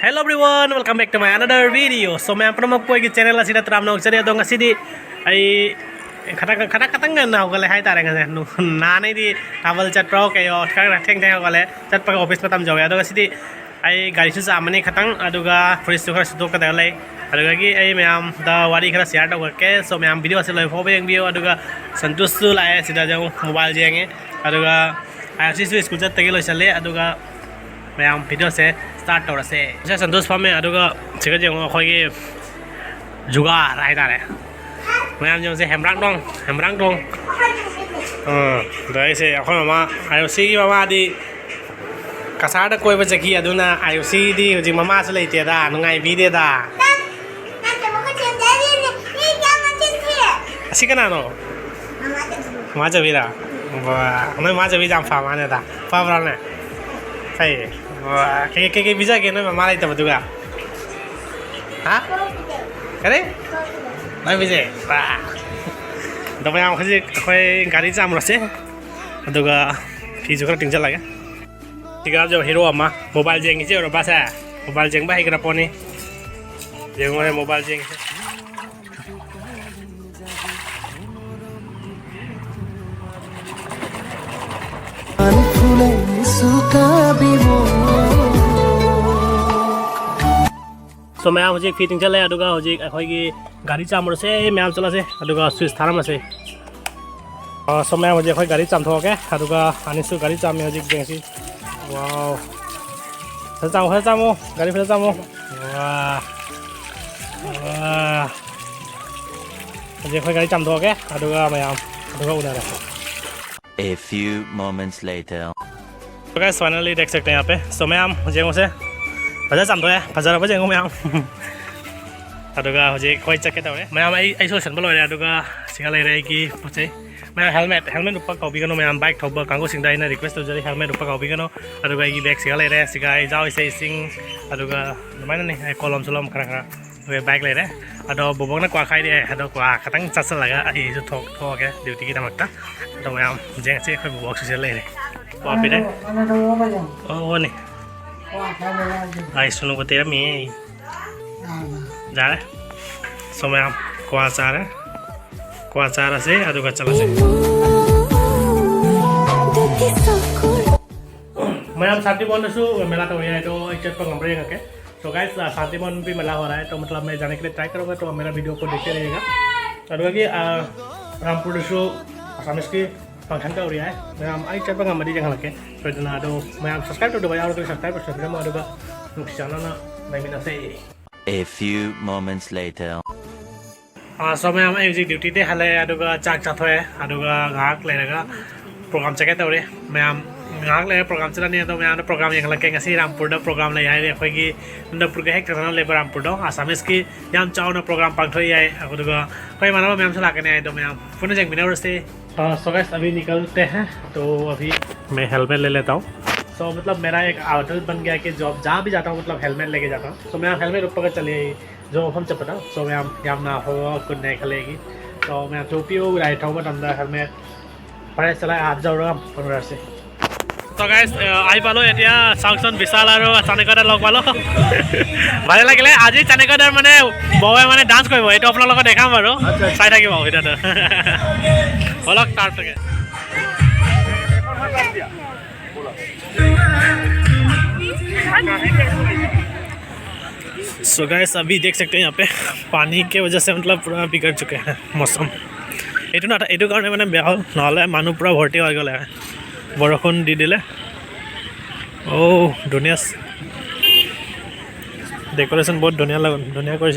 Hello everyone, welcome back to my another video. So मैं अपना मग कोई चैनल असी ना तराम नौक चरिया दोंगा सीधी आई खटा कतंगन ना होगले हाई तारेंगे ना नहीं दी ट्रैवल चट प्रो के यो ठेंग ठेंग होगले चट पर ऑफिस में तम जाओगे दोंगा सीधी आई गाड़ी से सामने खतंग अदुगा फ्रिज तो खर सुतो का दले अदुगा की आई मैं आम दा वारी खर शेयर तो करके सो मैं आम वीडियो से लाइव हो बेंग वीडियो अदुगा संतोष लाए सीधा जाऊँ मोबाइल जाएंगे अदुगा आई सी स्कूल चट तक लो चले अदुगा मैं आम वीडियो से स्टार्ट हो रहे हैं संतोष फार्म में अदुगा सिगा जों अखोई जुगा राय तारे मैं आम जों से हेमरांग दong दा इसे अखोई मामा आईओसी की मामा दी कसार कोई बच्ची अदुना आईओसी दी जी मामा से लेते दा नुंगाई भी दे दा असी का नानो माँ जब भी दा मैं माँ जब भी जाम फार्म आने दा फार्म रहने सही wah kayak bisa gini malah itu betul gak? Hah? Kare? Nggak bisa. Wah. Tapi yang aku garis amros sih. Betul gak? Fizu kan tinggal lagi. Tiga jauh hero ama mobile jeng sih orang bahasa. Mobile jeng bahaya kenapa nih? Jeng mana mobile jeng? So मैं हजिक fitting चले अदुगा हजिक अखोई गाड़ी चामर से मैं चला से अदुगा switch थारम से so मैं हजिक अखोई गाड़ी चामथोके अदुगा आनिसु गाड़ी चामे हजिक जेंसी वाव चामो गाड़ी फिर चामो वाह हजिक अखोई गाड़ी चामथोके अदुगा मैं अदुगा उधर A few moments later. तो गाइस फाइनली देख सकते हैं यहाँ पे so मैं जेंगो से बाजार चामथोए बाजार अब जेंगो मैं अदुगा हजिक कोई चक्के तौरे मैं आई सोशन बोलो रे अदुगा सिंगा ले रहे की पचे मैं हेलमेट ऊपर कॉपी करो मैं बाइक थोब कांगो सिंगा इना रिक्वेस्ट तो जरी हेलमेट ऊपर कॉपी करो अदुगा की बैग सिंगा ले रहे सिंगा जाओ इसे सिंग अदुगा माने नहीं कॉलम सलम खरा वे बाइक ले रहे अदो बोबों ना क्वा खाई दे अदो क्वा खतंग चसल लगा आई जो थोक के ड्यूटी की तमकता तो मैं जेंग से कोई बॉक्स से ले रहे कॉपी दे ओ नहीं आई सुनो को तेरा मी जा रहे सो मैं क्वाचार से अदुगा चला से मैं शांति बन मेला तो है तो इज्जत पर कम रहेगा के तो गाइस शांति बन भी मेला हो रहा है तो मतलब मैं जाने के लिए ट्राई करूँगा तो मेरा वीडियो को देखते रहिएगा अदुगा की रामपुर शो आसामीस की फंक्शन का हो रहा है मैं आई चल पर मरी जगह लगे तो इतना तो मैं सब्सक्राइब कर दूँगा और सब्सक्राइब कर सकते हैं अदुगा चैनल ना नहीं मिला से A few moments later. so मैं हजिक ड्यूटी दे हाले अदुगा चाक चाथोए अदुगा गाक लेगा प्रोग्राम चेक तौरे मैं गाक ले प्रोग्राम चलाने तो मैं प्रोग्राम यहाँ लगे गसी रामपुर प्रोग्राम ले आए अखोई नंदपुर के हेक तरह ले रामपुर आसामीस की याम चावना प्रोग्राम पांथो आए अदुगा कोई मानव मैम से लाके आए तो मैं पुनः जंग बिना से सो गाइस अभी निकलते हैं तो अभी मैं हेलमेट ले लेता हूँ तो मतलब मेरा एक आदत बन गया कि जॉब जहाँ भी जाता हूँ मतलब हेलमेट लेके जाता हूँ तो मैं हेलमेट ऊपर का चले जो हम चपता सो मैं याम ना हो कुछ नहीं खलेगी तो मैं टोपी हो राइट हो अंदर हेलमेट पढ़ाई चलाए हाथ जाऊँगा पंद्रह से तो गाइस आई पालो एतिया चाउकसन विशाल और चानेकदार लग पालो भाले लगे आज चानेकदार माने बौए माने डांस करिब एतो आपन लोग देखाम बारो चाइ থাকিব ভিডিওটো হলক স্টার্ট থাকে सो गाइस अभी देख सकते हैं यहाँ पे पानी के वजह से मतलब पूरा बिगड़ चुके हैं मौसम ये कारण मैंने बेया ना मानु पूरा भर्ती हो गए बरषुण दी दिले ओ धुनिया डेकोरेशन बहुत धुनिया कर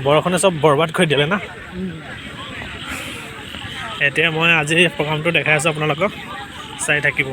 बरषुणे सब बर्बाद कर दिले ना एतिया मैं आज प्रोग्राम तो देखा आपन चाइ থাকিব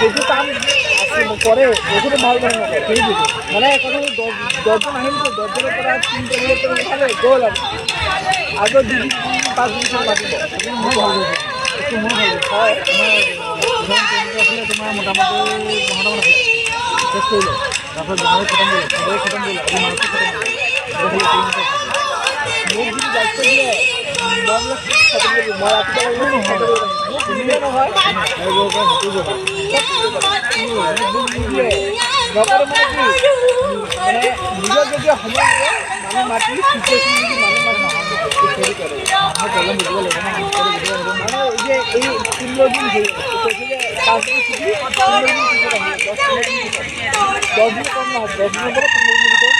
বেশি কাম করে ওখানে ভালো লাগে মানে এখন 10জন আহিল তো 10জনের পৰা 3টা ভালো গোল আর আগে 2-5 মিনিট লাগিব একটু মনে হয় তোমার মোটামুটি শেষ করলো তারপর জমাই খতম করলো সবাই খতম করলো আগে মানুষ খতম করলো মুখ যদি দায়িত্ব দিয়ে নিজৰ যদি সময় মানুহ মাতি চিটুৱেশ্যন যদি মানুহ হেৰি কৰে মানুহ বুজিব লাগিব মানে যে এই 15 দিন হেৰি কৈছে যে 5 দিন ছুটি 15 দিন পিছত আহিব 10 দিন কম নহয় 10 দিনৰ পৰা 15 দিন ভিতৰত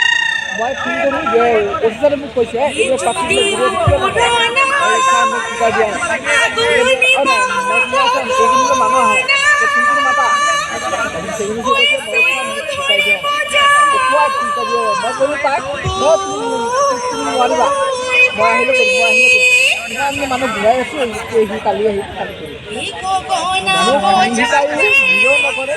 মই ফোন কৰোঁ যে অফিচাৰে মোক কৈছে এই পাতিলে শিকাই দিয়া মানুহ আহে ফোনটো মাতা সেইখিনি কৈছে মই শিকাই দিয়া মই ক'লো তাক তুমি নোৱাৰিবা মই আহিলে ইমান মানুহ ঘূৰাই আছোঁ সি কালি আহি শিকাই নিজেও নকৰে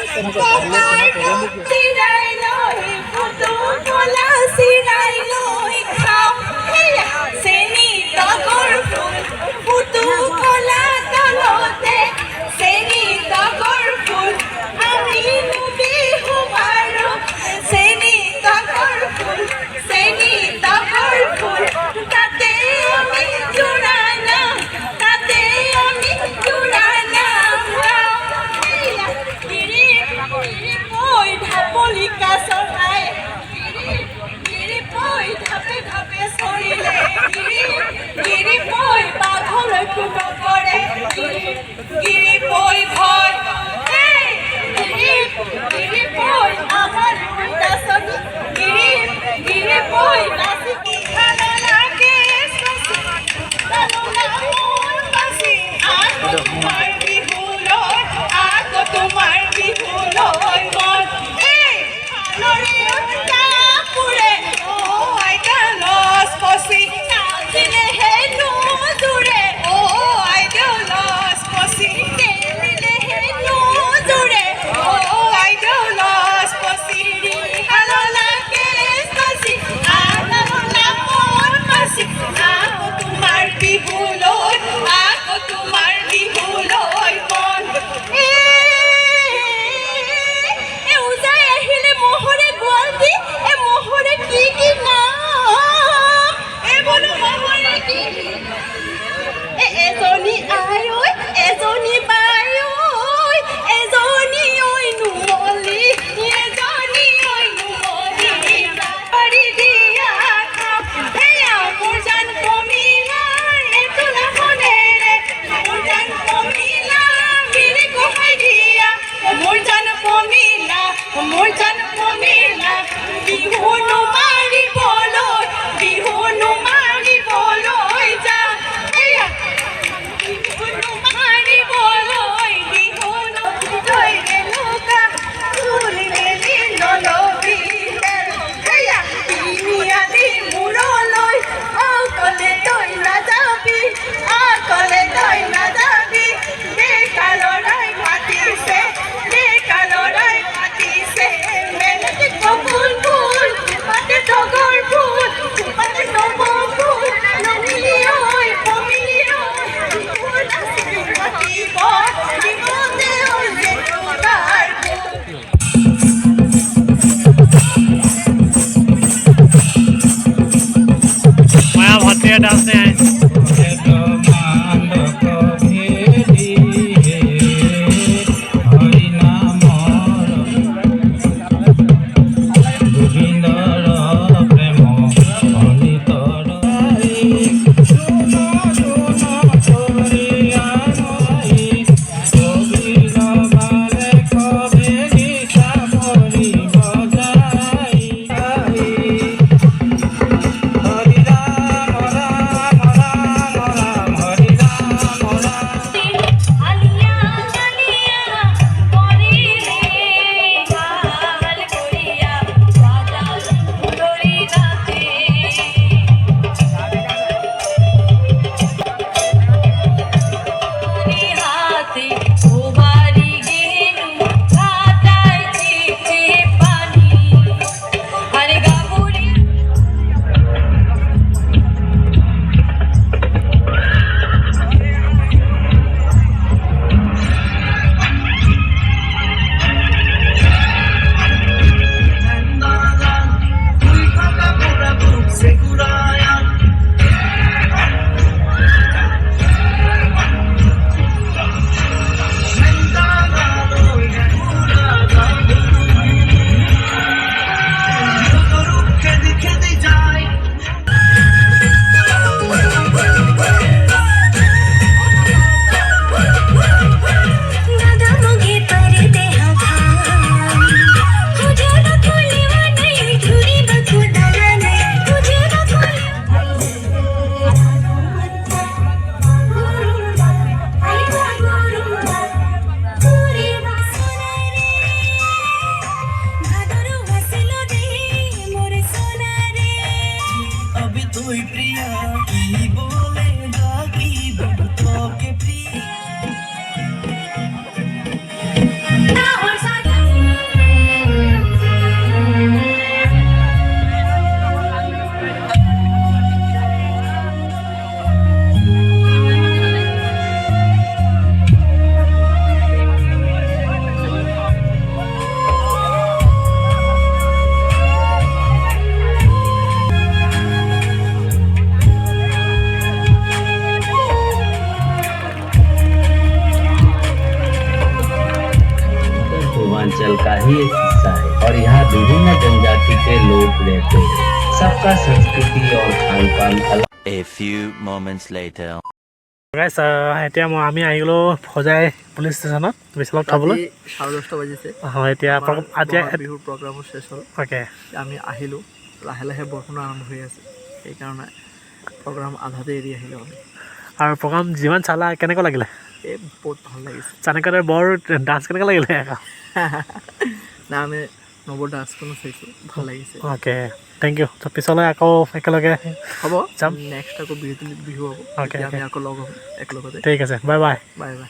बढ़िया डांस ने आए पूर्वांचल का ही एक हिस्सा है और यहाँ विभिन्न जनजाति के लोग रहते हैं। सबका संस्कृति और खान पान अलग। A few moments later. গাইছ এতিয়া মই আমি আহি গ'লো ফজাই পুলিচ ষ্টেচনত বিশালক থ'বলৈ 10:30 বাজিছে এতিয়া এতিয়া বিহুৰ প্ৰগ্ৰামো শেষ হ'ল অ'কে আমি আহিলোঁ লাহে লাহে বৰষুণ আৰম্ভ হৈ আছে সেইকাৰণে প্ৰগ্ৰাম আধাতে এৰি আহিলোঁ আমি আৰু প্ৰগ্ৰাম যিমান চালা কেনেকুৱা লাগিলে এই বহুত ভাল লাগিছে চানেকাৰে বৰ ডান্স কেনেকুৱা লাগিলে না আমি নৱ ডান্সখনো চাইছোঁ ভাল লাগিছে অ'কে থেংক ইউ পিছলৈ আকৌ একেলগে হ'ব যাম নেক্সট আকৌ বিহু হ'ব Okay, আমি আকৌ লগ হ'ম একেলগতে ঠিক আছে বাই বাই বাই বাই